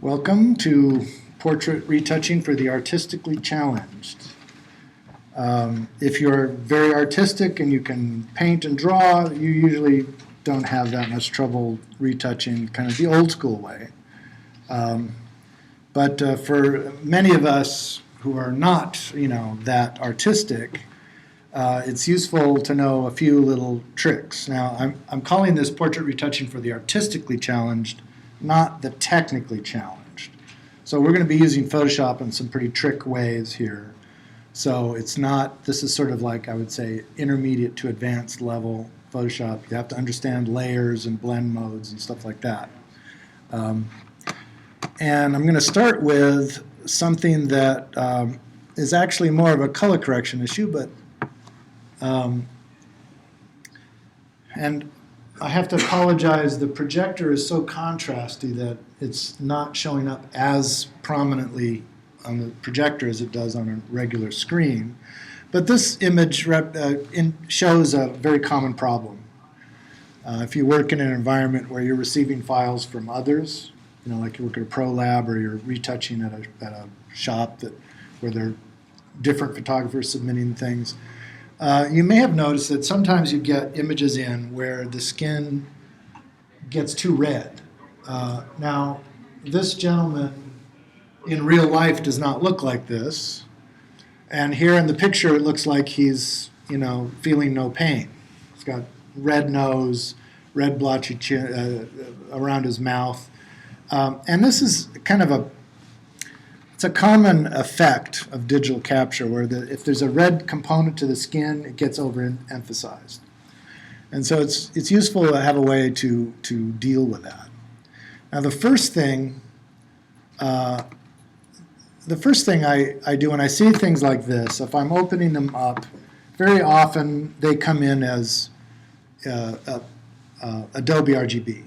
Welcome to Portrait Retouching for the Artistically Challenged. If you're very artistic and you can paint and draw, you usually don't have that much trouble retouching kind of the old school way. But for many of us who are not, that artistic, it's useful to know a few little tricks. Now, I'm calling this Portrait Retouching for the Artistically Challenged, not the technically challenged. So we're going to be using Photoshop in some pretty trick ways here. So it's not, this is sort of like, I would say, intermediate to advanced level Photoshop. You have to understand layers and blend modes and stuff like that. And I'm going to start with something that is actually more of a color correction issue, but and I have to apologize, the projector is so contrasty that it's not showing up as prominently on the projector as it does on a regular screen. But this image shows a very common problem. If you work in an environment where you're receiving files from others, like you work at a pro lab or you're retouching at a shop where there are different photographers submitting things, you may have noticed that sometimes you get images in where the skin gets too red. Now, this gentleman in real life does not look like this, and here in the picture it looks like he's, feeling no pain. He's got red nose, red blotchy chin around his mouth, and this is kind of it's a common effect of digital capture where if there's a red component to the skin, it gets overemphasized. And so it's useful to have a way to deal with that. Now the first thing I do when I see things like this, if I'm opening them up, very often they come in as Adobe RGB.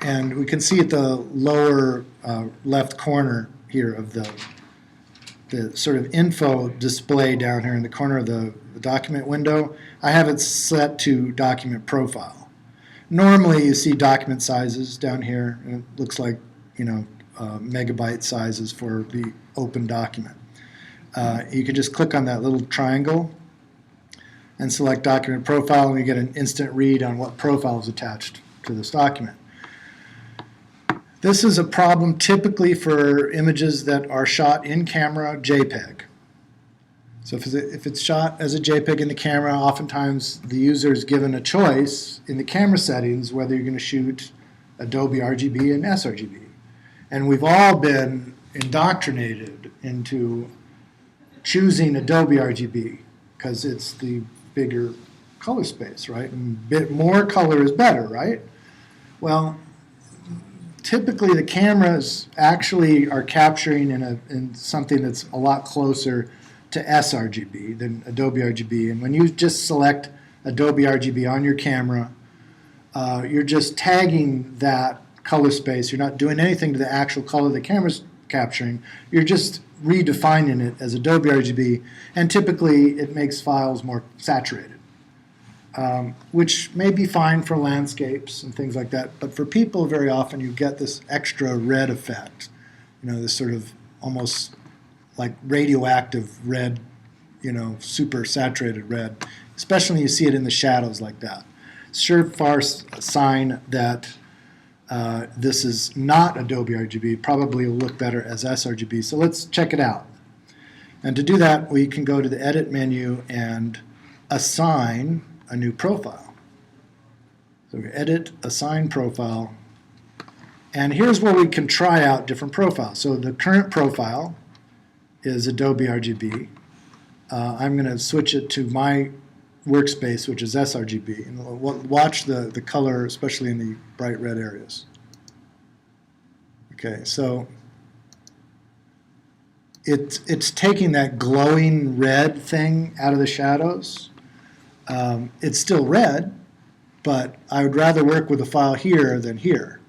And we can see at the lower left corner here of the sort of info display down here in the corner of the document window, I have it set to document profile. Normally you see document sizes down here, and it looks like megabyte sizes for the open document. You can just click on that little triangle and select document profile, and you get an instant read on what profile is attached to this document. This is a problem typically for images that are shot in camera JPEG. So if it's shot as a JPEG in the camera, oftentimes the user is given a choice in the camera settings whether you're going to shoot Adobe RGB and sRGB. And we've all been indoctrinated into choosing Adobe RGB because it's the bigger color space, right? And a bit more color is better, right? Well, typically the cameras actually are capturing in something that's a lot closer to sRGB than Adobe RGB. And when you just select Adobe RGB on your camera, you're just tagging that color space. You're not doing anything to the actual color the camera's capturing. You're just redefining it as Adobe RGB, and typically it makes files more saturated. Which may be fine for landscapes and things like that, but for people very often you get this extra red effect, this sort of almost like radioactive red, super saturated red, especially when you see it in the shadows like that. Surefire sign that this is not Adobe RGB, probably will look better as sRGB, so let's check it out. And to do that, we can go to the Edit menu and assign a new profile. So we edit, assign profile, and here's where we can try out different profiles. So the current profile is Adobe RGB. I'm going to switch it to my workspace, which is sRGB, and watch the color, especially in the bright red areas. Okay, so it's taking that glowing red thing out of the shadows. It's still red, but I would rather work with a file here than here.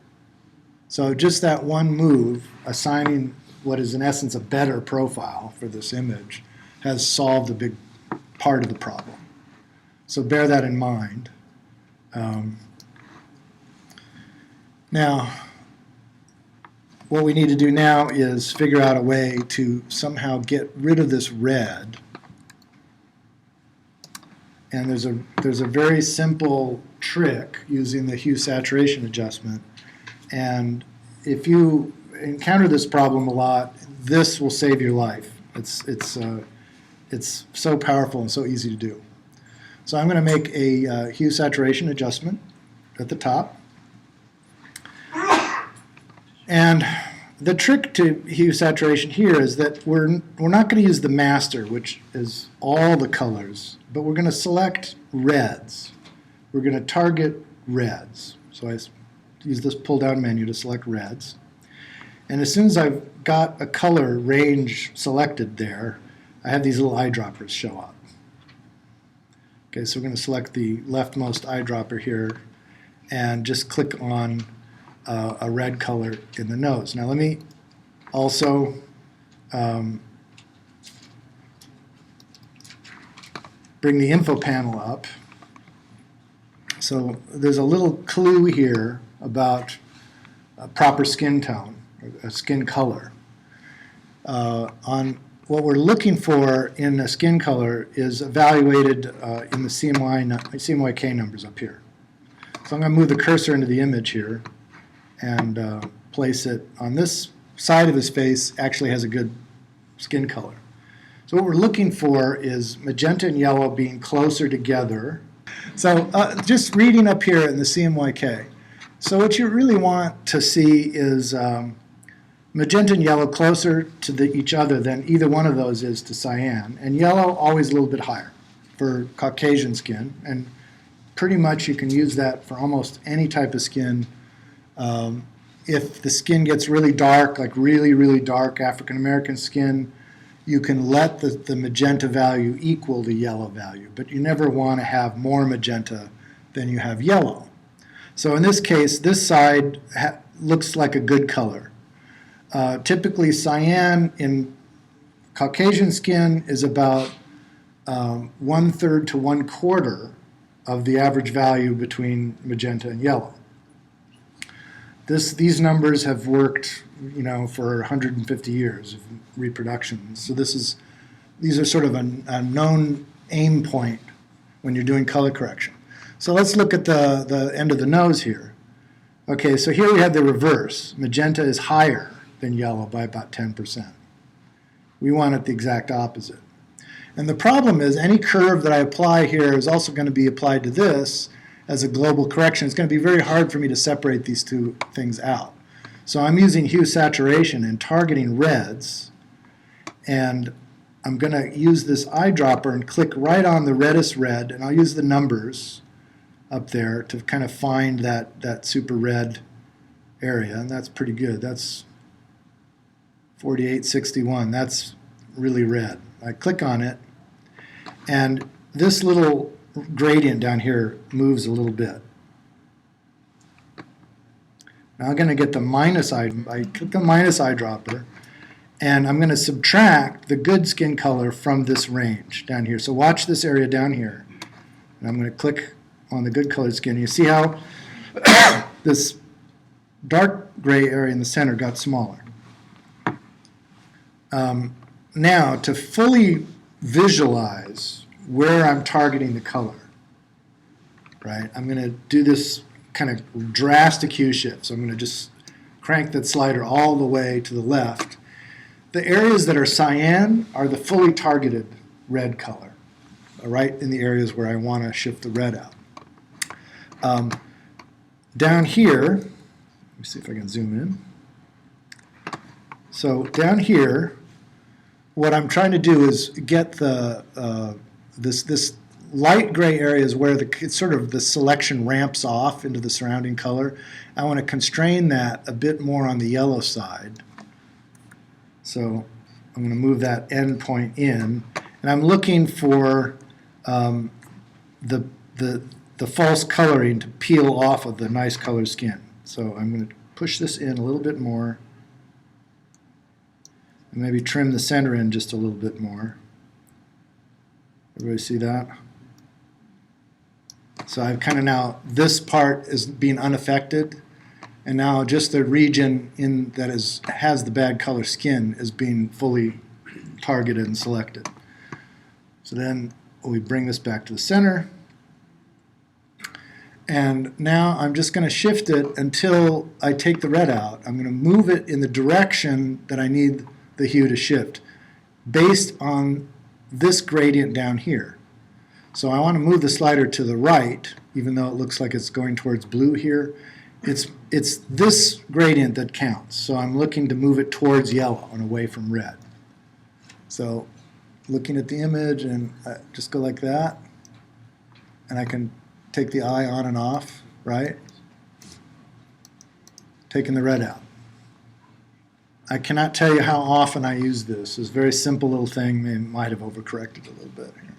So just that one move, assigning what is in essence a better profile for this image, has solved a big part of the problem. So bear that in mind. Now, what we need to do now is figure out a way to somehow get rid of this red. And there's a very simple trick using the hue saturation adjustment. And if you encounter this problem a lot, this will save your life. It's so powerful and so easy to do. So I'm going to make a hue saturation adjustment at the top. And the trick to hue saturation here is that we're not going to use the master, which is all the colors, but we're going to select reds. We're going to target reds. So I use this pull-down menu to select reds. And as soon as I've got a color range selected there, I have these little eyedroppers show up. Okay, so we're going to select the leftmost eyedropper here and just click on a red color in the nose. Now let me also bring the info panel up. So there's a little clue here about a proper skin tone, a skin color. On what we're looking for in a skin color is evaluated in the CMYK numbers up here. So I'm going to move the cursor into the image here and place it on this side of his face. Actually has a good skin color. So what we're looking for is magenta and yellow being closer together. So just reading up here in the CMYK. So what you really want to see is magenta and yellow closer to each other than either one of those is to cyan, and yellow always a little bit higher for Caucasian skin, and pretty much you can use that for almost any type of skin. If the skin gets really dark, like really, really dark African American skin, you can let the magenta value equal the yellow value, but you never want to have more magenta than you have yellow. So in this case, this side looks like a good color. Typically, cyan in Caucasian skin is about 1/3 to 1/4 of the average value between magenta and yellow. These numbers have worked, for 150 years of reproduction. So these are sort of a known aim point when you're doing color correction. So let's look at the end of the nose here. Okay, so here we have the reverse. Magenta is higher than yellow by about 10%. We want it the exact opposite. And the problem is any curve that I apply here is also going to be applied to this as a global correction. It's going to be very hard for me to separate these two things out. So I'm using hue saturation and targeting reds, and I'm going to use this eyedropper and click right on the reddest red, and I'll use the numbers up there to kind of find that super red area, and that's pretty good. That's 4861. That's really red. I click on it, and this little gradient down here moves a little bit. Now I'm going to get the minus eye. I click the minus eyedropper, and I'm going to subtract the good skin color from this range down here. So watch this area down here, and I'm going to click on the good colored skin. You see how this dark gray area in the center got smaller. Now, to fully visualize where I'm targeting the color, right, I'm going to do this kind of drastic hue shift. So I'm going to just crank that slider all the way to the left. The areas that are cyan are the fully targeted red color, right in the areas where I want to shift the red out. Down here, let me see if I can zoom in. So down here, what I'm trying to do is get this light gray area is where it's sort of the selection ramps off into the surrounding color. I want to constrain that a bit more on the yellow side. So I'm going to move that end point in, and I'm looking for the false coloring to peel off of the nice colored skin. So I'm going to push this in a little bit more, and maybe trim the center in just a little bit more. Everybody see that? So I've kind of now, this part is being unaffected, And now just the region that has the bad color skin is being fully targeted and selected. So then we bring this back to the center. And now I'm just going to shift it until I take the red out. I'm going to move it in the direction that I need the hue to shift based on this gradient down here. So I want to move the slider to the right, even though it looks like it's going towards blue here. It's this gradient that counts. So I'm looking to move it towards yellow and away from red. So looking at the image, and I just go like that, and I can take the eye on and off, right? Taking the red out. I cannot tell you how often I use this. It's a very simple little thing. I might have overcorrected a little bit here.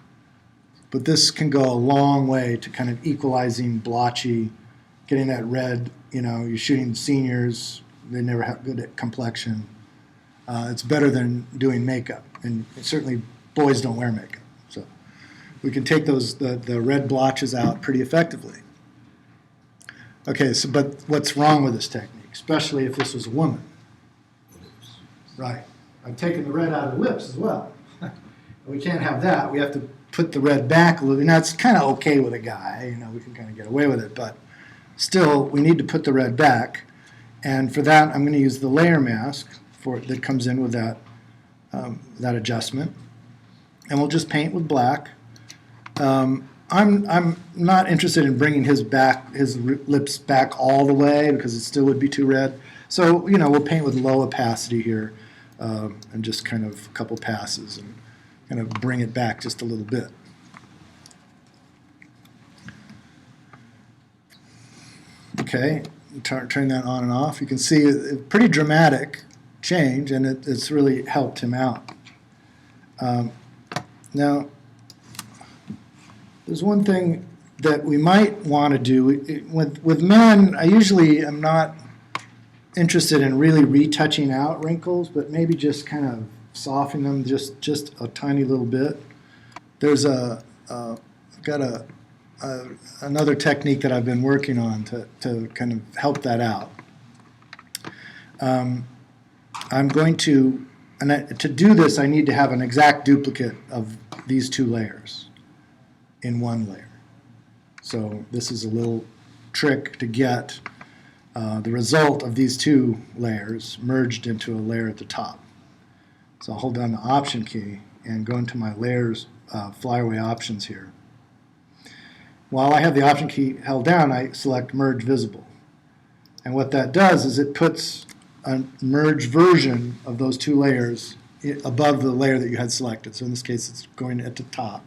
But this can go a long way to kind of equalizing blotchy, getting that red. You know, you're shooting seniors, they never have good at complexion. It's better than doing makeup, and certainly boys don't wear makeup. So we can take the red blotches out pretty effectively. Okay, so but what's wrong with this technique, especially if this was a woman? Right. I've taken the red out of the lips as well. We can't have that. We have to put the red back a little. Now it's kind of okay with a guy, you know, we can kind of get away with it, but still we need to put the red back. And for that, I'm going to use the layer mask that comes in with that that adjustment, and we'll just paint with black. I'm not interested in bringing his lips back all the way because it still would be too red. So you know, we'll paint with low opacity here, and just kind of a couple passes and kind of bring it back just a little bit. Okay, turn that on and off. You can see a pretty dramatic change, and it's really helped him out. Now, there's one thing that we might want to do. With men, I usually am not interested in really retouching out wrinkles, but maybe just kind of softening them just a tiny little bit. There's another technique that I've been working on to kind of help that out. I'm going to, to do this, I need to have an exact duplicate of these two layers in one layer. So this is a little trick to get the result of these two layers merged into a layer at the top. So I'll hold down the Option key and go into my layers flyaway options here. While I have the Option key held down, I select Merge Visible. And what that does is it puts a merged version of those two layers above the layer that you had selected. So in this case, it's going at the top.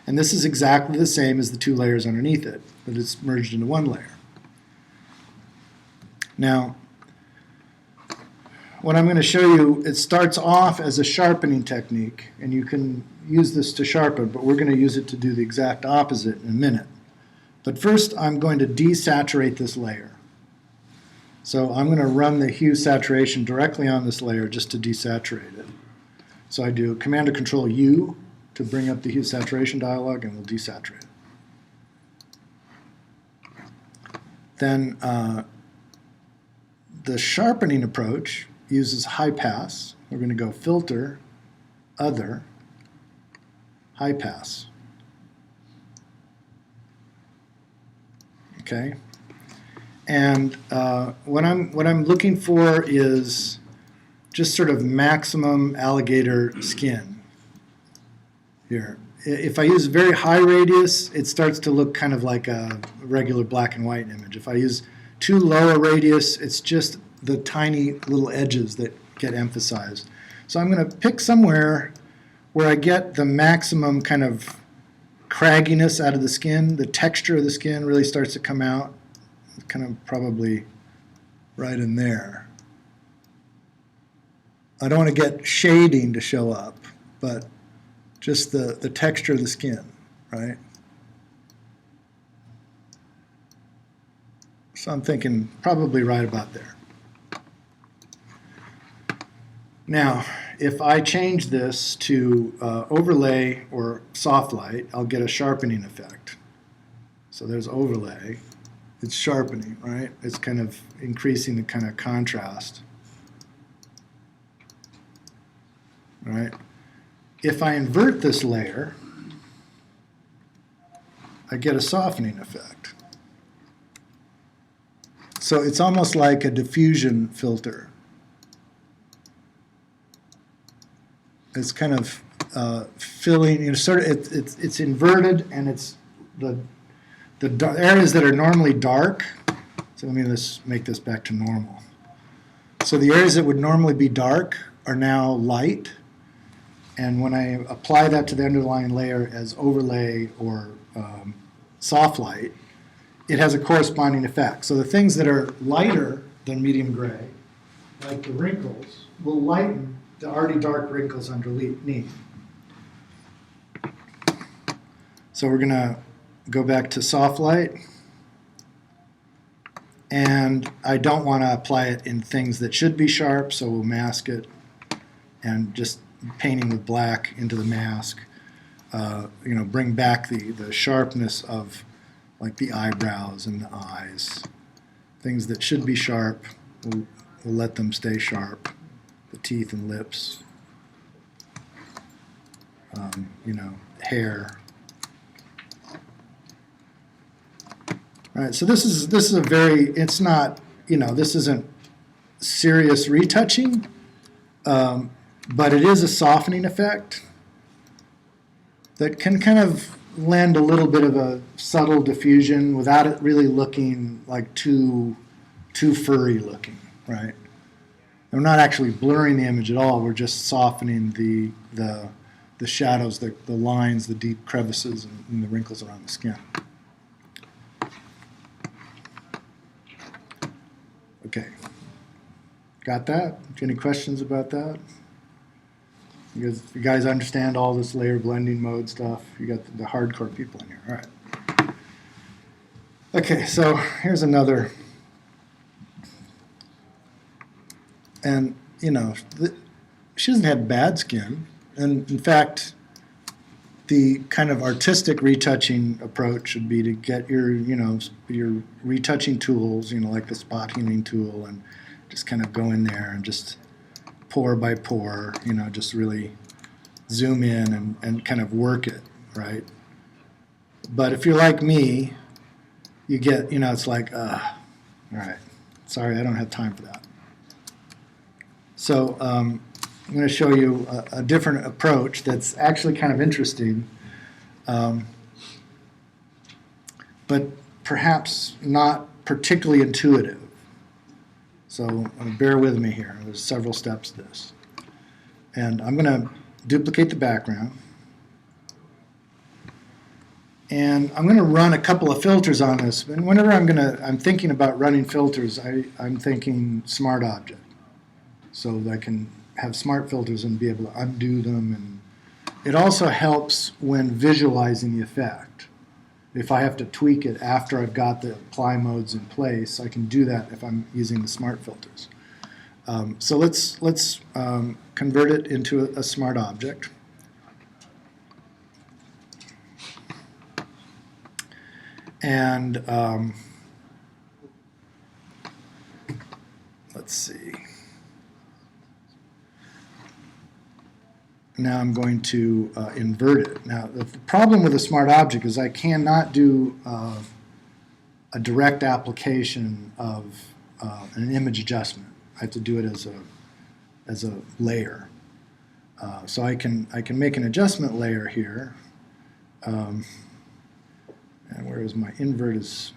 And this is exactly the same as the two layers underneath it, but it's merged into one layer. Now, what I'm going to show you, it starts off as a sharpening technique, and you can use this to sharpen, but we're going to use it to do the exact opposite in a minute. But first, I'm going to desaturate this layer. So I'm going to run the Hue Saturation directly on this layer just to desaturate it. So I do Command or Control U to bring up the Hue Saturation dialog, and we'll desaturate it. Then the sharpening approach uses high pass. We're going to go Filter, Other, High Pass. Okay. And what I'm looking for is just sort of maximum alligator skin here. If I use very high radius, it starts to look kind of like a regular black and white image. If I use too low a radius, it's just the tiny little edges that get emphasized. So I'm going to pick somewhere where I get the maximum kind of cragginess out of the skin. The texture of the skin really starts to come out. Kind of probably right in there. I don't want to get shading to show up, but just the texture of the skin, right? So I'm thinking probably right about there. Now, if I change this to overlay or soft light, I'll get a sharpening effect. So there's overlay. it's sharpening, right? It's kind of increasing the kind of contrast, right? If I invert this layer, I get a softening effect. So it's almost like a diffusion filter. It's kind of filling, sort of, it's inverted, and it's the areas that are normally dark. So let me just make this back to normal. So the areas that would normally be dark are now light, and when I apply that to the underlying layer as overlay or soft light, it has a corresponding effect. So the things that are lighter than medium gray, like the wrinkles, will lighten the already dark wrinkles underneath. So we're going to go back to soft light, and I don't want to apply it in things that should be sharp, so we'll mask it, and just painting with black into the mask, bring back the sharpness of like the eyebrows and the eyes. Things that should be sharp, we'll let them stay sharp. The teeth and lips, hair. All right, so this is a very, it's not, this isn't serious retouching, but it is a softening effect that can kind of lend a little bit of a subtle diffusion without it really looking like too furry looking, right? We're not actually blurring the image at all. We're just softening the shadows, the lines, the deep crevices, and the wrinkles around the skin. Okay. Got that? Any questions about that? You guys understand all this layer blending mode stuff? You got the hardcore people in here. All right. Okay, so here's another. And, she doesn't have bad skin. And, in fact, the kind of artistic retouching approach should be to get your retouching tools, like the spot healing tool, and just kind of go in there and just pore by pore, just really zoom in and kind of work it, right? But if you're like me, you get, it's like, all right, sorry, I don't have time for that. So I'm going to show you a different approach that's actually kind of interesting, but perhaps not particularly intuitive. So bear with me here. There's several steps to this. And I'm going to duplicate the background. And I'm going to run a couple of filters on this. And whenever I'm thinking about running filters, I'm thinking smart object. So that I can have smart filters and be able to undo them. And it also helps when visualizing the effect. If I have to tweak it after I've got the apply modes in place, I can do that if I'm using the smart filters. So let's convert it into a smart object. And let's see. Now I'm going to invert it. Now the problem with a smart object is I cannot do a direct application of an image adjustment. I have to do it as a layer. So I can make an adjustment layer here. And where is my invert? Is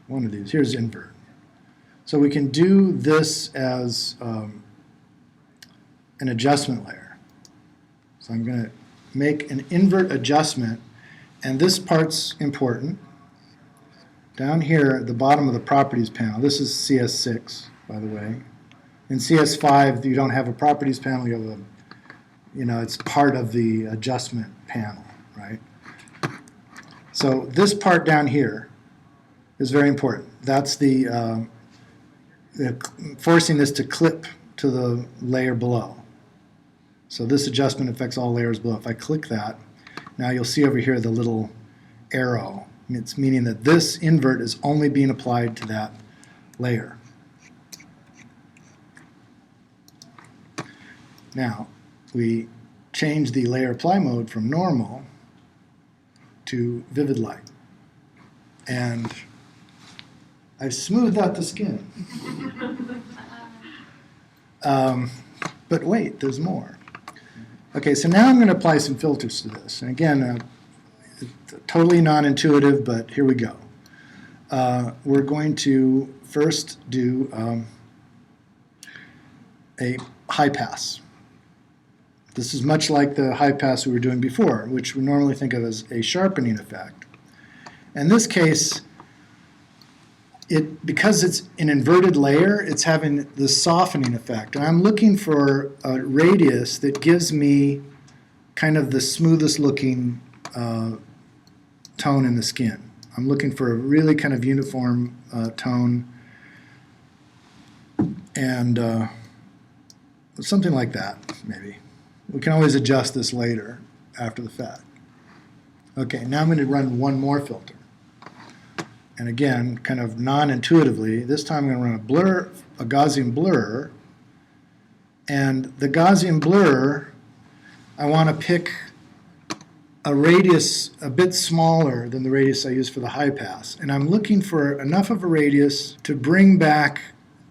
one of these. Here's invert. So we can do this as an adjustment layer. So I'm going to make an invert adjustment, and this part's important. Down here at the bottom of the properties panel, this is CS6, by the way. In CS5, you don't have a properties panel, you have it's part of the adjustment panel, right? So this part down here is very important. That's the forcing this to clip to the layer below. So this adjustment affects all layers below. If I click that, now you'll see over here the little arrow It's meaning that this invert is only being applied to that layer. Now, we change the layer apply mode from normal to vivid light. And I smoothed out the skin. But wait, there's more. Okay, so now I'm going to apply some filters to this. And again, totally non-intuitive, but here we go. We're going to first do a high pass. This is much like the high pass we were doing before, which we normally think of as a sharpening effect. In this case, because it's an inverted layer, it's having this softening effect. And I'm looking for a radius that gives me kind of the smoothest looking tone in the skin. I'm looking for a really kind of uniform tone, and something like that, maybe. We can always adjust this later after the fact. Okay, now I'm going to run one more filter. And again, kind of non-intuitively, this time I'm going to run a Gaussian blur. And the Gaussian blur, I want to pick a radius a bit smaller than the radius I use for the high pass. And I'm looking for enough of a radius to bring back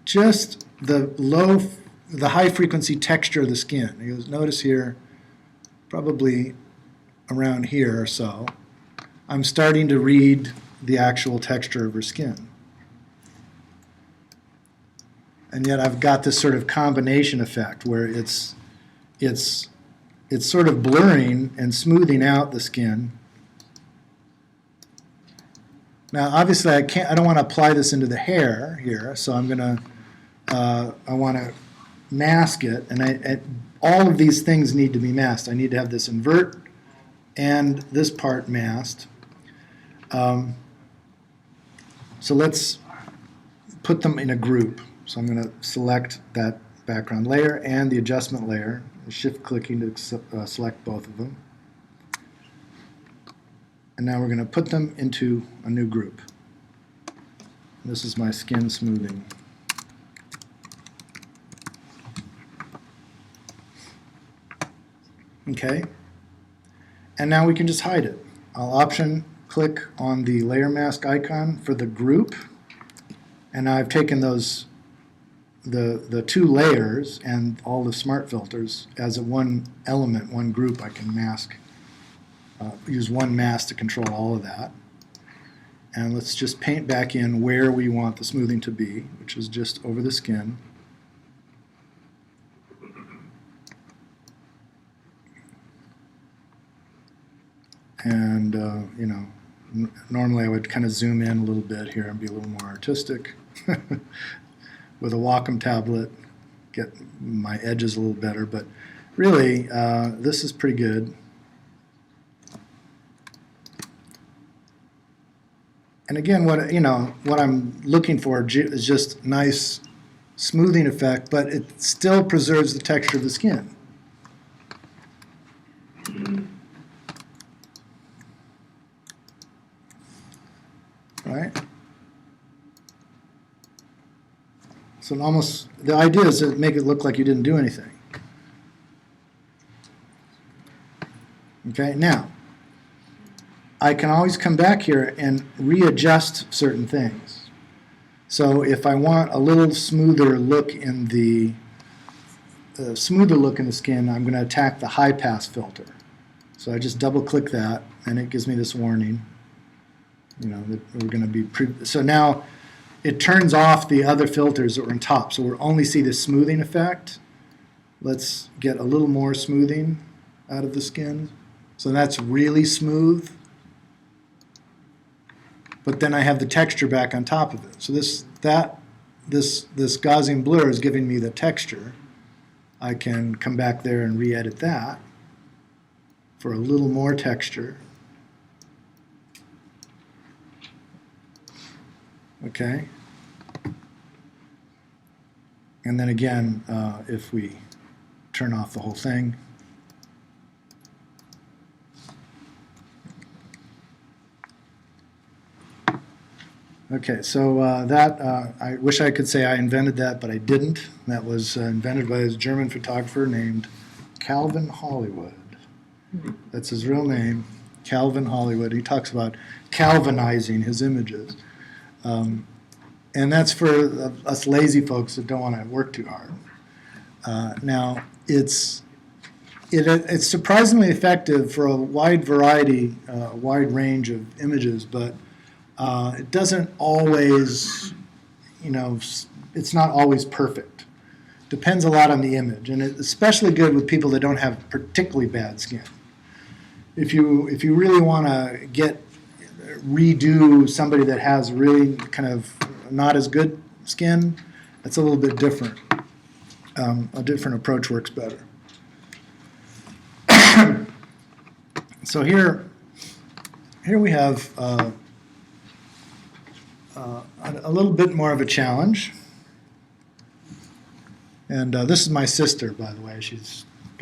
just the high frequency texture of the skin. You'll notice here, probably around here or so, I'm starting to read the actual texture of her skin. And yet I've got this sort of combination effect where it's sort of blurring and smoothing out the skin. Now obviously I don't want to apply this into the hair here, so I'm going to I want to mask it, and all of these things need to be masked. I need to have this invert and this part masked. So let's put them in a group. So I'm going to select that background layer and the adjustment layer, shift clicking to select both of them. And now we're going to put them into a new group. This is my skin smoothing. Okay, and now we can just hide it. I'll option click on the layer mask icon for the group, and I've taken those the two layers and all the smart filters as a one element, one group. I can mask, use one mask to control all of that. And let's just paint back in where we want the smoothing to be, which is just over the skin. And, you know, normally I would kind of zoom in a little bit here and be a little more artistic. With a Wacom tablet, get my edges a little better. But really, this is pretty good. And again, what I'm looking for is just nice smoothing effect, but it still preserves the texture of the skin. Right? So the idea is to make it look like you didn't do anything. Okay, now, I can always come back here and readjust certain things. So if I want a little smoother look in the skin, I'm going to attack the Highpass filter. So I just double click that, and it gives me this warning. You know, that we're going to be so now it turns off the other filters that were on top, so we'll only see the smoothing effect. Let's get a little more smoothing out of the skin. So that's really smooth, but then I have the texture back on top of it. So this Gaussian blur is giving me the texture. I can come back there and re-edit that for a little more texture. Okay. And then again, if we turn off the whole thing, Okay, so I wish I could say I invented that, but I didn't. That was invented by this German photographer named Calvin Hollywood. That's his real name, Calvin Hollywood. He talks about Calvinizing his images. And that's for us lazy folks that don't want to work too hard. Now, it's surprisingly effective for a wide variety, a wide range of images, but it doesn't always, it's not always perfect. Depends a lot on the image, and it's especially good with people that don't have particularly bad skin. If you really want to redo somebody that has really kind of not as good skin, that's a little bit different. A different approach works better. So here we have a little bit more of a challenge. And this is my sister, by the way.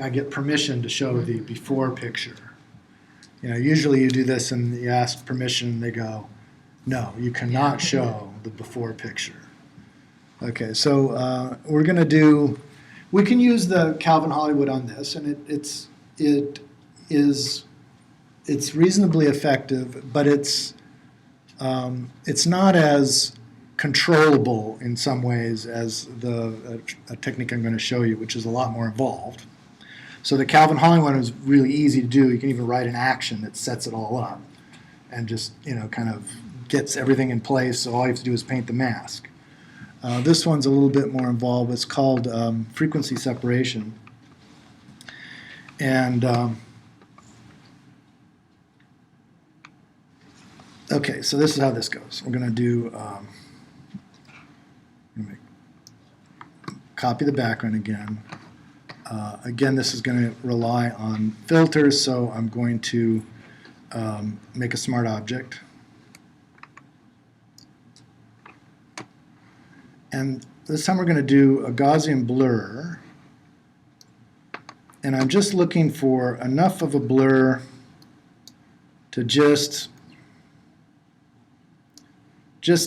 I get permission to show the before picture. Usually you do this and you ask permission, and they go, no, you cannot show the before picture. Okay, so we can use the Calvin Hollywood on this, and it's reasonably effective, but it's not as controllable in some ways as a technique I'm going to show you, which is a lot more involved. So the Calvin Hollywood is really easy to do. You can even write an action that sets it all up and just kind of gets everything in place, so all you have to do is paint the mask. This one's a little bit more involved. It's called frequency separation. And okay, so this is how this goes. We're going to do copy the background again. Again, this is going to rely on filters, so I'm going to make a smart object. And this time we're going to do a Gaussian blur. And I'm just looking for enough of a blur to just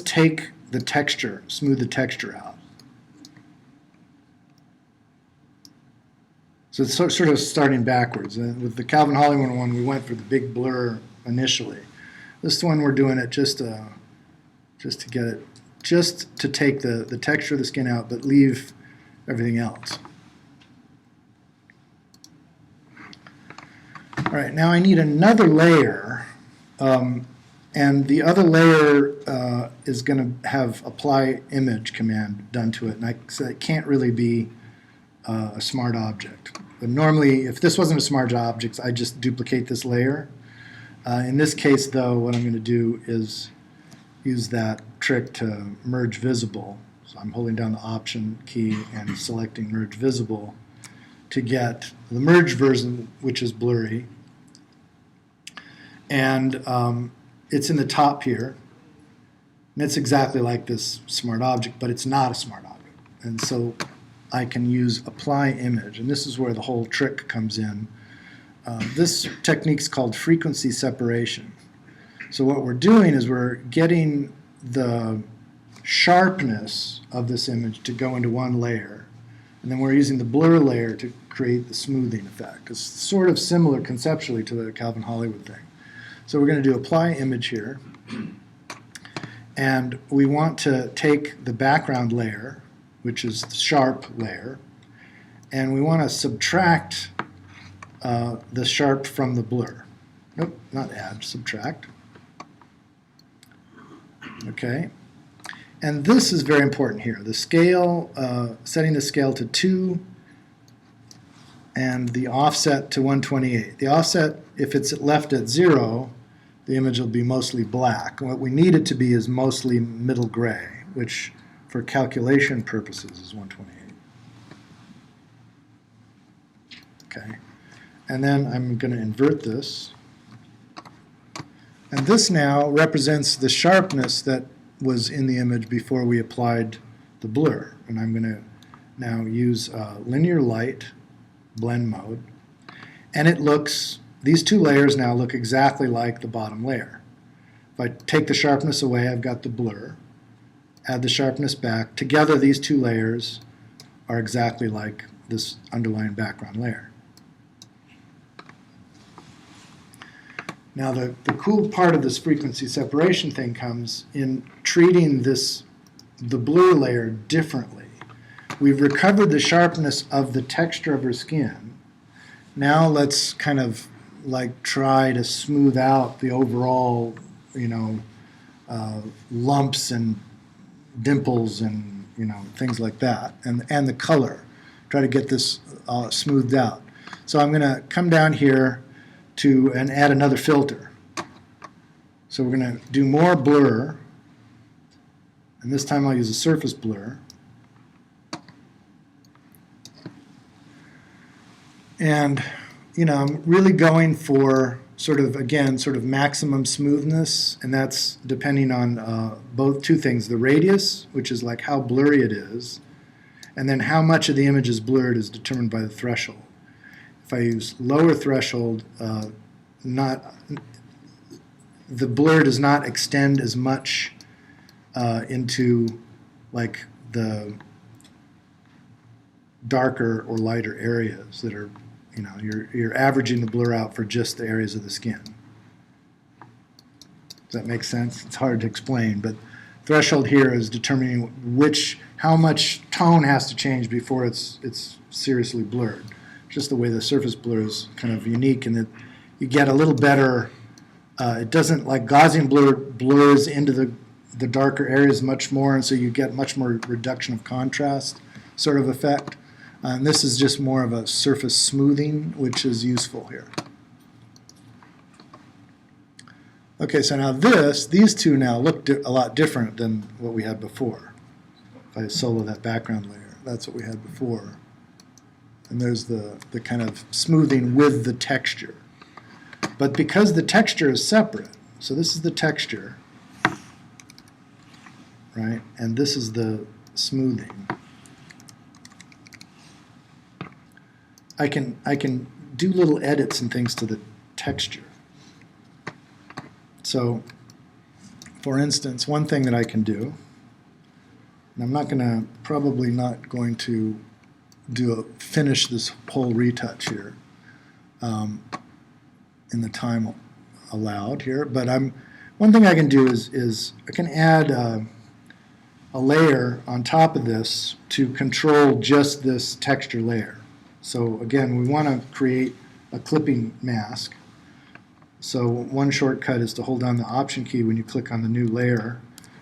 take the texture, smooth the texture out. So it's sort of starting backwards. With the Calvin Hollywood one, we went for the big blur initially. This one we're doing it just to take the texture of the skin out, but leave everything else. All right, now I need another layer, and the other layer is going to have apply image command done to it, and so it can't really be a smart object. But normally, if this wasn't a smart object, I'd just duplicate this layer. In this case, though, what I'm going to do is use that trick to merge visible. So I'm holding down the Option key and selecting merge visible to get the merge version, which is blurry. And it's in the top here. And it's exactly like this smart object, but it's not a smart object. And so I can use apply image, and this is where the whole trick comes in. This technique's called frequency separation. So what we're doing is we're getting the sharpness of this image to go into one layer, and then we're using the blur layer to create the smoothing effect. It's sort of similar conceptually to the Calvin Hollywood thing. So we're going to do apply image here, and we want to take the background layer, which is the sharp layer, and we want to subtract the sharp from the blur. Nope, not add, subtract. Okay, and this is very important here. The scale, setting the scale to 2 and the offset to 128. The offset, if it's left at 0, the image will be mostly black. And what we need it to be is mostly middle gray, which for calculation purposes is 128. Okay, and then I'm going to invert this. And this now represents the sharpness that was in the image before we applied the blur. And I'm going to now use linear light blend mode. And it looks, these two layers now look exactly like the bottom layer. If I take the sharpness away, I've got the blur. Add the sharpness back. Together, these two layers are exactly like this underlying background layer. Now, the cool part of this frequency separation thing comes in treating the blur layer differently. We've recovered the sharpness of the texture of her skin. Now let's kind of like try to smooth out the overall, lumps and dimples and things like that, and the color. Try to get this smoothed out. So I'm going to come down here and add another filter. So we're going to do more blur, and this time I'll use a surface blur. And I'm really going for sort of maximum smoothness, and that's depending on both two things: the radius, which is like how blurry it is, and then how much of the image is blurred is determined by the threshold. If I use lower threshold, the blur does not extend as much into like the darker or lighter areas that are, you're averaging the blur out for just the areas of the skin. Does that make sense? It's hard to explain, but threshold here is determining how much tone has to change before it's seriously blurred. Just the way the surface blur is kind of unique in that you get a little better, it doesn't, like Gaussian blur blurs into the darker areas much more, and so you get much more reduction of contrast sort of effect. And this is just more of a surface smoothing, which is useful here. Okay, so now these two now look a lot different than what we had before. If I solo that background layer, that's what we had before. And there's the kind of smoothing with the texture. But because the texture is separate, so this is the texture, right? And this is the smoothing. I can do little edits and things to the texture. So, for instance, one thing that I can do, and I'm probably not going to finish this whole retouch here in the time allowed here, but one thing I can do is I can add a layer on top of this to control just this texture layer. So again, we want to create a clipping mask. So one shortcut is to hold down the Option key when you click on the new layer,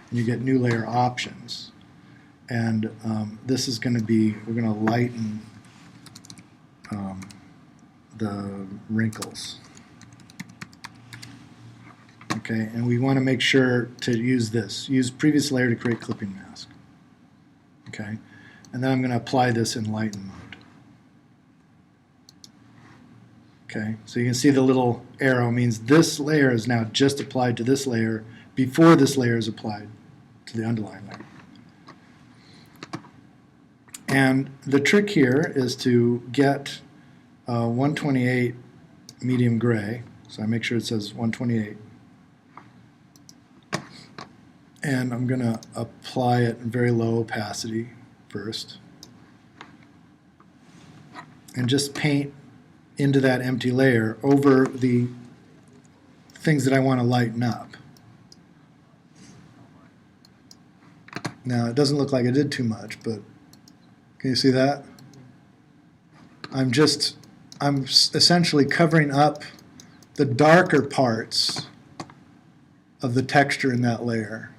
and you get new layer options. And this is going to be, we're going to lighten the wrinkles. Okay, and we want to make sure to use this. Use previous layer to create clipping mask. Okay, and then I'm going to apply this in lighten mode. Okay, so you can see the little arrow means this layer is now just applied to this layer before this layer is applied to the underlying layer. And the trick here is to get 128 medium gray. So I make sure it says 128. And I'm going to apply it in very low opacity first. And just paint into that empty layer over the things that I want to lighten up. Now, it doesn't look like I did too much, but can you see that? I'm essentially covering up the darker parts of the texture in that layer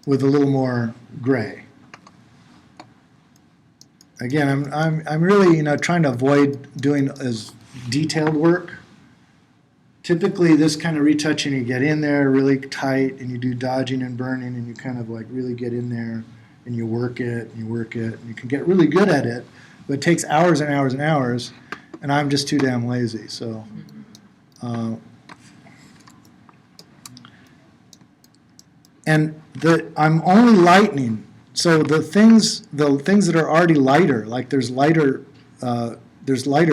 with a little more gray. Again, I'm really trying to avoid doing as detailed work. Typically, this kind of retouching, you get in there really tight, and you do dodging and burning, and you kind of like really get in there, and you work it, and you work it, and you can get really good at it, but it takes hours and hours and hours, and I'm just too damn lazy. So, and I'm only lightening. So the things that are already lighter, like there's lighter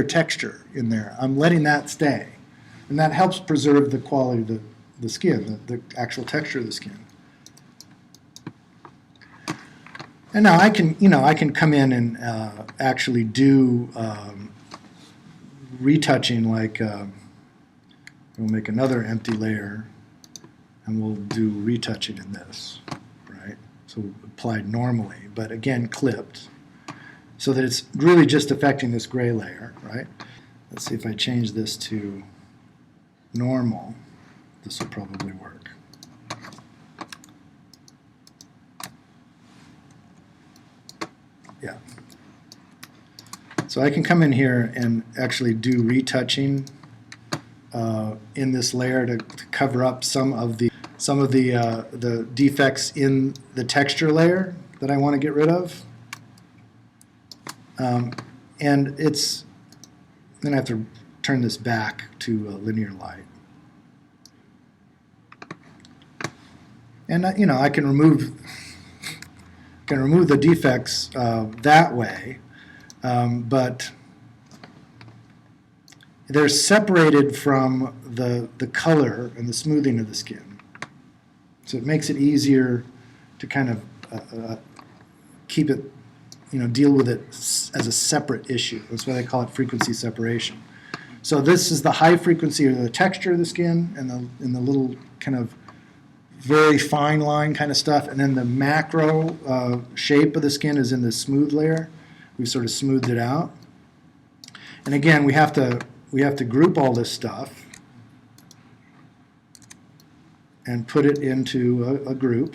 texture in there, I'm letting that stay, and that helps preserve the quality of the skin, the actual texture of the skin. And now I can, I can come in and actually do retouching, like we'll make another empty layer, and we'll do retouching in this, right? So applied normally, but again clipped, so that it's really just affecting this gray layer, right? Let's see if I change this to normal. This will probably work. Yeah. So I can come in here and actually do retouching in this layer to cover up some of the defects in the texture layer that I want to get rid of. And it's then I have to turn this back to linear light. And I can remove the defects that way, but they're separated from the color and the smoothing of the skin. So it makes it easier to kind of keep it, deal with it as a separate issue. That's why they call it frequency separation. So this is the high frequency of the texture of the skin and the little kind of very fine line kind of stuff, and then the macro shape of the skin is in the smooth layer. We've sort of smoothed it out. And again, we have to group all this stuff and put it into a group.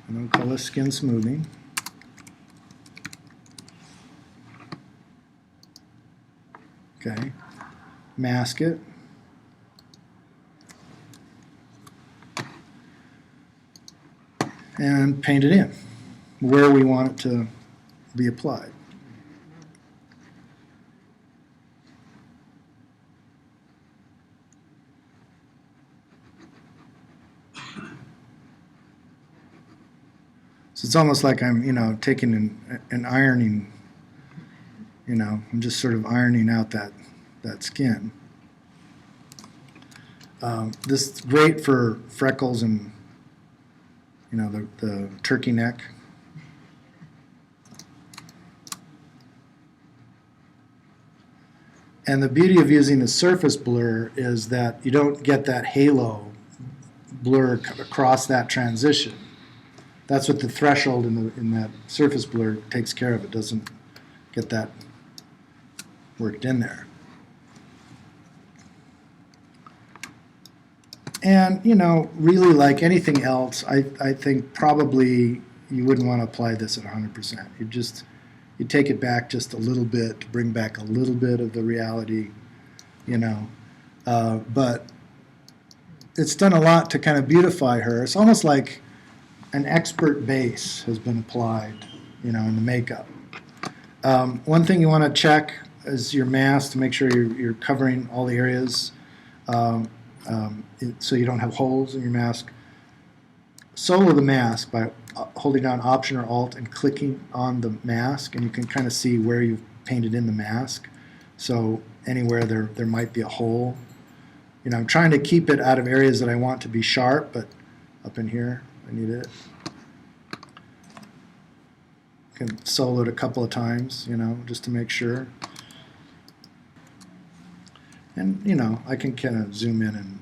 And we'll call this skin smoothing. Okay, mask it. And paint it in where we want it to be applied. So it's almost like I'm, taking and ironing, I'm just sort of ironing out that skin. This is great for freckles and the turkey neck. And the beauty of using the surface blur is that you don't get that halo blur across that transition. That's what the threshold in that surface blur takes care of. It doesn't get that worked in there. And, really like anything else, I think probably you wouldn't want to apply this at 100%. You take it back just a little bit to bring back a little bit of the reality, but it's done a lot to kind of beautify her. It's almost like an expert base has been applied, in the makeup. One thing you want to check is your mask to make sure you're covering all the areas. So you don't have holes in your mask. Solo the mask by holding down Option or Alt and clicking on the mask, and you can kind of see where you've painted in the mask. So anywhere there might be a hole. I'm trying to keep it out of areas that I want to be sharp, but up in here I need it. I can solo it a couple of times, just to make sure. And, I can kind of zoom in and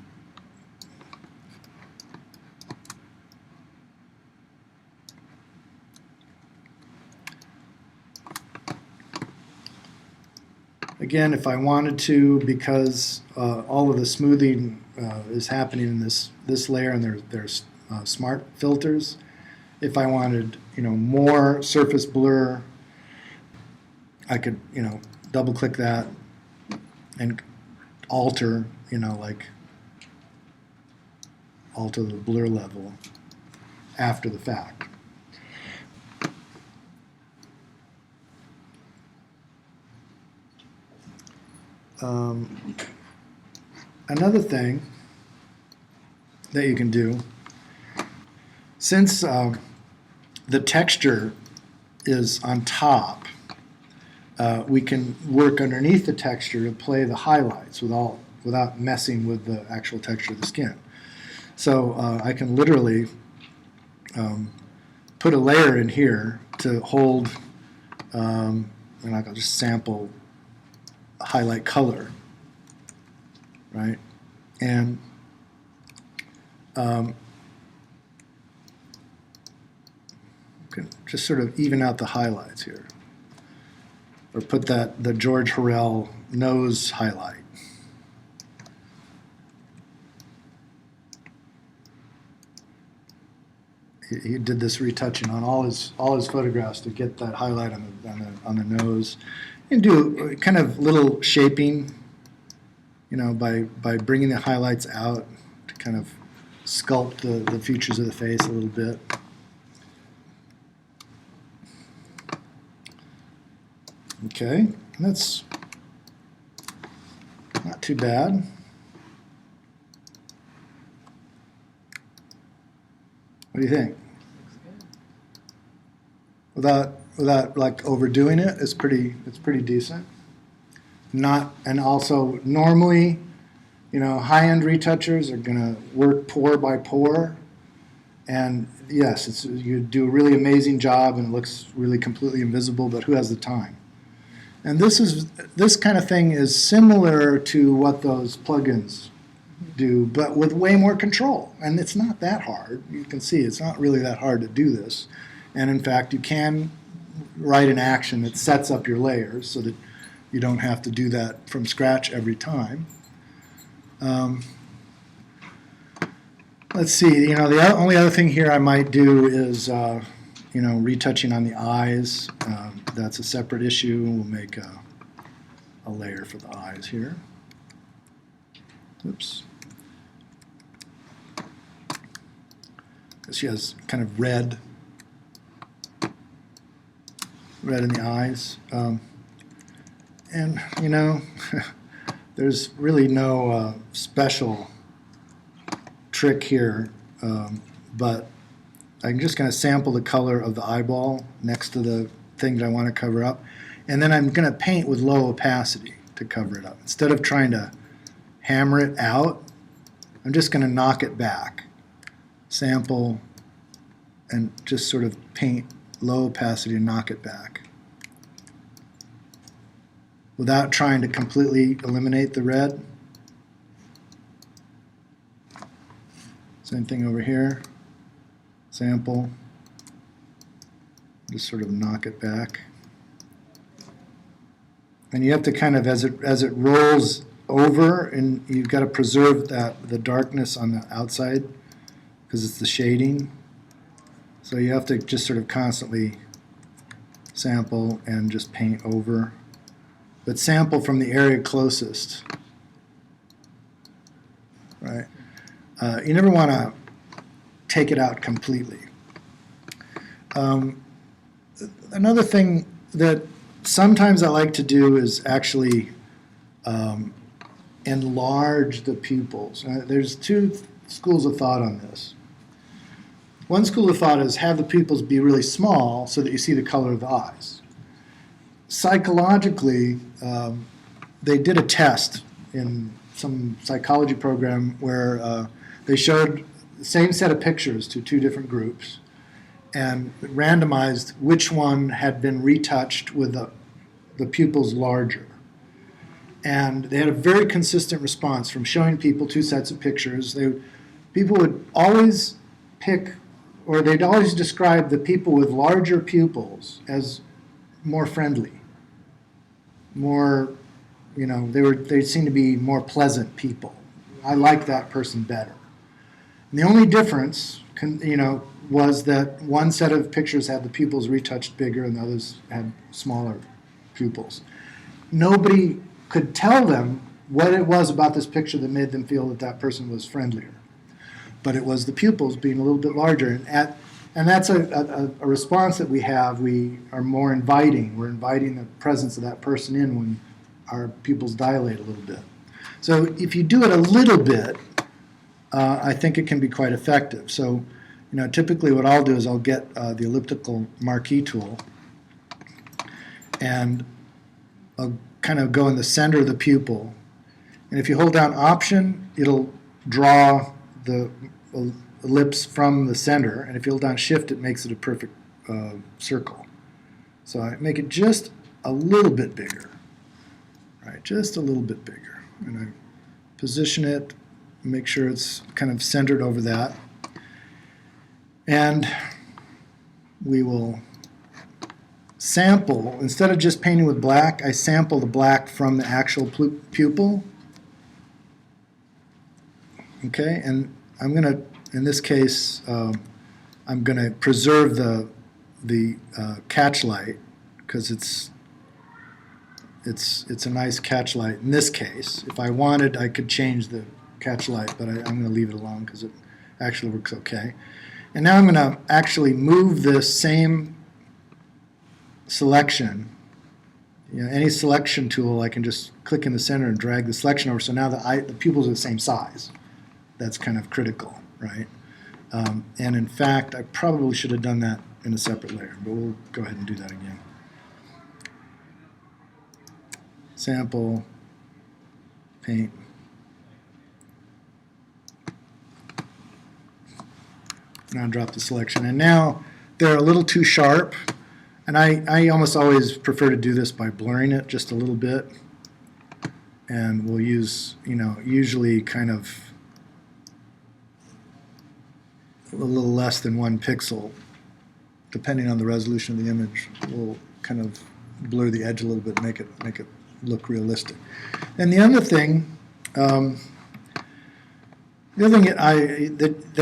again, if I wanted to, because all of the smoothing is happening in this layer, and there's smart filters. If I wanted, more surface blur, I could, double click that and alter, alter the blur level after the fact. Another thing that you can do, since the texture is on top, we can work underneath the texture to play the highlights with without messing with the actual texture of the skin. So I can literally put a layer in here to hold, and I'll just sample highlight color, right? And can just sort of even out the highlights here, or put the George Horrell nose highlight. He did this retouching on all his photographs to get that highlight on the nose, and do kind of little shaping, you know, by bringing the highlights out to kind of sculpt the features of the face a little bit. Okay, that's not too bad. What do you think? Without like overdoing it, it's pretty decent. Not, and also normally, you know, high-end retouchers are going to work pore by pore, and yes, you do a really amazing job and it looks really completely invisible, but who has the time? And this kind of thing is similar to what those plugins do, but with way more control. And it's not that hard. You can see it's not really that hard to do this. And in fact, you can write an action that sets up your layers so that you don't have to do that from scratch every time. Let's see, you know, the only other thing here I might do is, you know, retouching on the eyes. That's a separate issue. We'll make a layer for the eyes here. Oops. She has kind of red in the eyes. And, you know, there's really no special trick here, but I'm just going to sample the color of the eyeball next to the thing that I want to cover up, and then I'm going to paint with low opacity to cover it up. Instead of trying to hammer it out, I'm just going to knock it back. Sample and just sort of paint low opacity and knock it back without trying to completely eliminate the red. Same thing over here. Sample, just sort of knock it back. And you have to kind of, as it rolls over, and you've got to preserve the darkness on the outside because it's the shading. So you have to just sort of constantly sample and just paint over. But sample from the area closest, right? You never want to take it out completely. Another thing that sometimes I like to do is actually enlarge the pupils. There's two schools of thought on this. One school of thought is have the pupils be really small so that you see the color of the eyes. Psychologically, they did a test in some psychology program where they showed the same set of pictures to two different groups and randomized which one had been retouched with the pupils larger. And they had a very consistent response from showing people two sets of pictures. People would always pick, or they'd always describe the people with larger pupils as more friendly, more, you know, they seem to be more pleasant people. I like that person better. And the only difference, you know, was that one set of pictures had the pupils retouched bigger and the others had smaller pupils. Nobody could tell them what it was about this picture that made them feel that that person was friendlier. But it was the pupils being a little bit larger. And that's a response that we have. We are more inviting. We're inviting the presence of that person in when our pupils dilate a little bit. So if you do it a little bit, I think it can be quite effective. So, you know, typically what I'll do is I'll get the elliptical marquee tool and I'll kind of go in the center of the pupil And if you hold down Option, it'll draw the ellipse from the center. And if you hold down Shift, it makes it a perfect circle. So I make it just a little bit bigger, right? Just a little bit bigger. And I position it, make sure it's kind of centered over that. And we will sample, instead of just painting with black, I sample the black from the actual pupil. Okay, and I'm going to, in this case, I'm going to preserve the catch light because it's a nice catch light in this case. If I wanted, I could change the catch light, but I'm going to leave it alone because it actually works okay. And now I'm going to actually move this same selection. You know, any selection tool, I can just click in the center and drag the selection over. So now the pupils are the same size. That's kind of critical, right? And in fact, I probably should have done that in a separate layer, but we'll go ahead and do that again. Sample, paint. Now drop the selection. And now they're a little too sharp. And I almost always prefer to do this by blurring it just a little bit. And we'll use, you know, usually kind of a little less than 1 pixel, depending on the resolution of the image. We'll kind of blur the edge a little bit, make it look realistic. And the other thing, that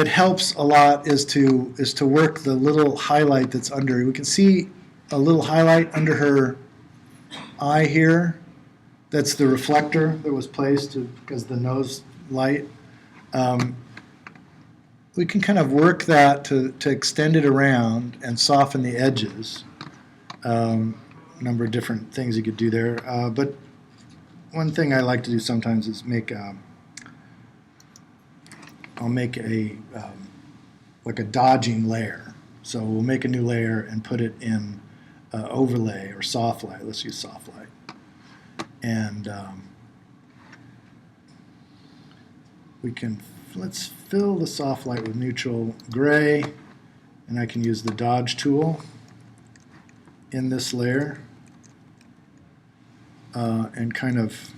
helps a lot is to work the little highlight that's under. We can see a little highlight under her eye here. That's the reflector that was placed because the nose light. We can kind of work that to extend it around and soften the edges. A number of different things you could do there. But one thing I like to do sometimes is I'll make like a dodging layer. So we'll make a new layer and put it in overlay or soft light. Let's use soft light. And let's fill the soft light with neutral gray, and I can use the dodge tool in this layer and kind of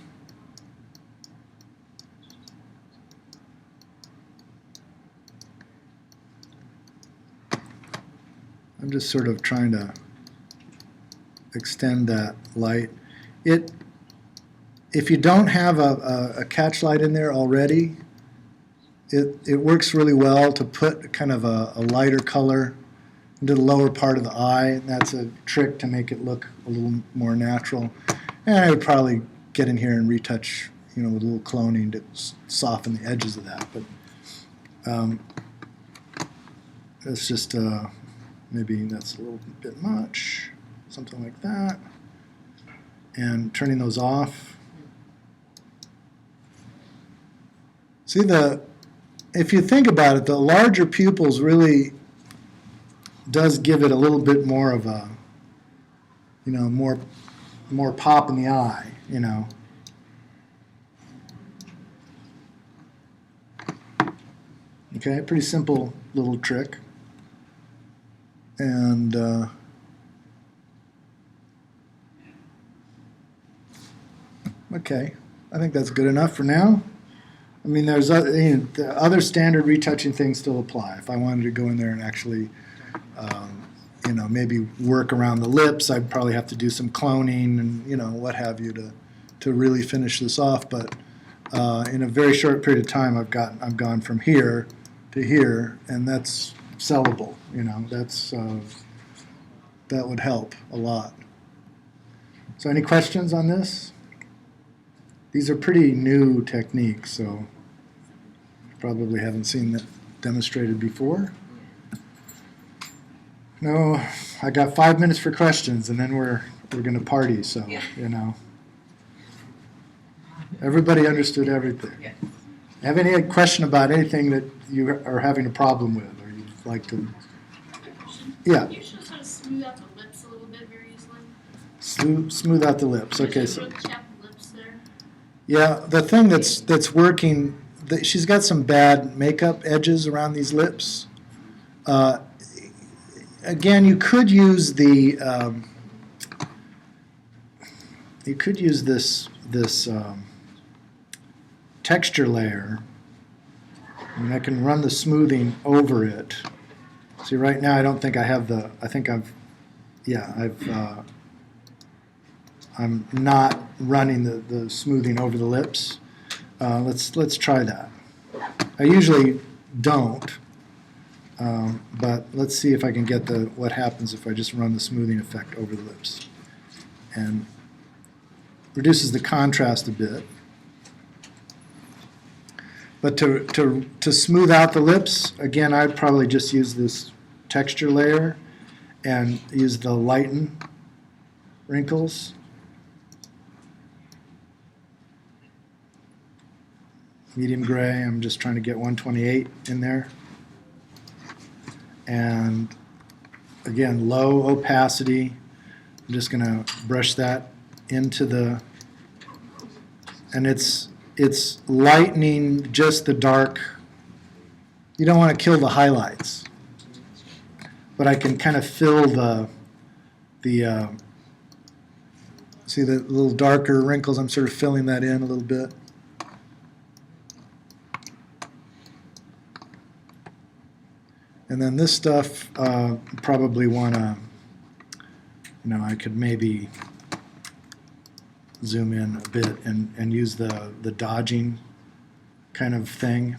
I'm just sort of trying to extend that light. If you don't have a catch light in there already, it works really well to put kind of a lighter color into the lower part of the eye. And that's a trick to make it look a little more natural. And I would probably get in here and retouch, you know, with a little cloning to soften the edges of that. But it's just maybe that's a little bit much, something like that. And turning those off. See, if you think about it, the larger pupils really does give it a little bit more of a, you know, more pop in the eye, you know. Okay, pretty simple little trick. And okay, I think that's good enough for now. I mean, there's the other standard retouching things still apply. If I wanted to go in there and actually, you know, maybe work around the lips, I'd probably have to do some cloning and, you know, what have you to really finish this off. But in a very short period of time, I've gone from here to here, and that's sellable. You know, that would help a lot. So, any questions on this? These are pretty new techniques, so you probably haven't seen that demonstrated before. No, I got 5 minutes for questions, and then we're going to party. So you know, everybody understood everything. Yeah. Have any question about anything that you are having a problem with, or you'd like to? Yeah. You should sort of smooth out the lips a little bit very easily. Smooth out the lips. Okay, so. Chap the lips there. Yeah, the thing that's working, she's got some bad makeup edges around these lips. Again, you could use this texture layer. I mean, I can run the smoothing over it. See, right now I don't think I have the. I think I'm not running the smoothing over the lips. Let's try that. I usually don't, but let's see if I can get what happens if I just run the smoothing effect over the lips, and reduces the contrast a bit. But to smooth out the lips, again, I'd probably just use this texture layer and use the lighten wrinkles. Medium gray, I'm just trying to get 128 in there. And again, low opacity. I'm just going to brush that into the, and it's lightening just the dark. You don't want to kill the highlights, but I can kind of fill the see the little darker wrinkles. I'm sort of filling that in a little bit. And then this stuff, probably want to, I could maybe zoom in a bit and use the dodging kind of thing.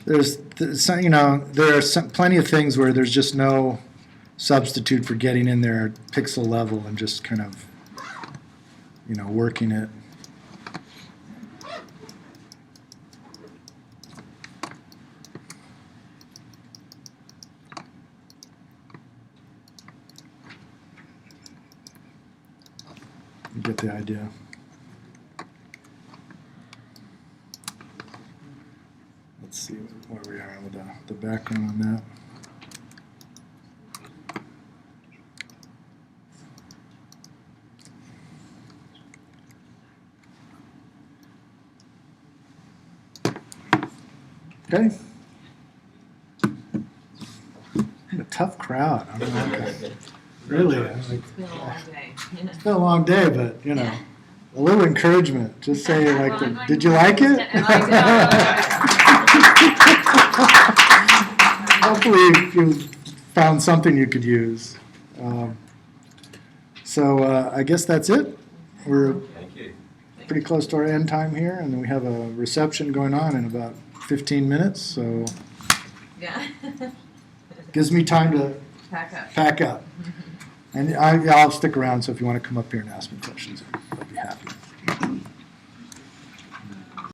There are plenty of things where there's just no substitute for getting in there at pixel level and just kind of, working it. You get the idea. Let's see where we are with the background on that. Okay. A tough crowd. I don't know. Really. It's been a long day. It's been a long day, but, a little encouragement. Just say you liked it. Did you like it? Hopefully you found something you could use. So I guess that's it. We're pretty close to our end time here, and then we have a reception going on in about 15 minutes, so Yeah. gives me time to Pack up. pack up. And I'll stick around, so if you want to come up here and ask me questions.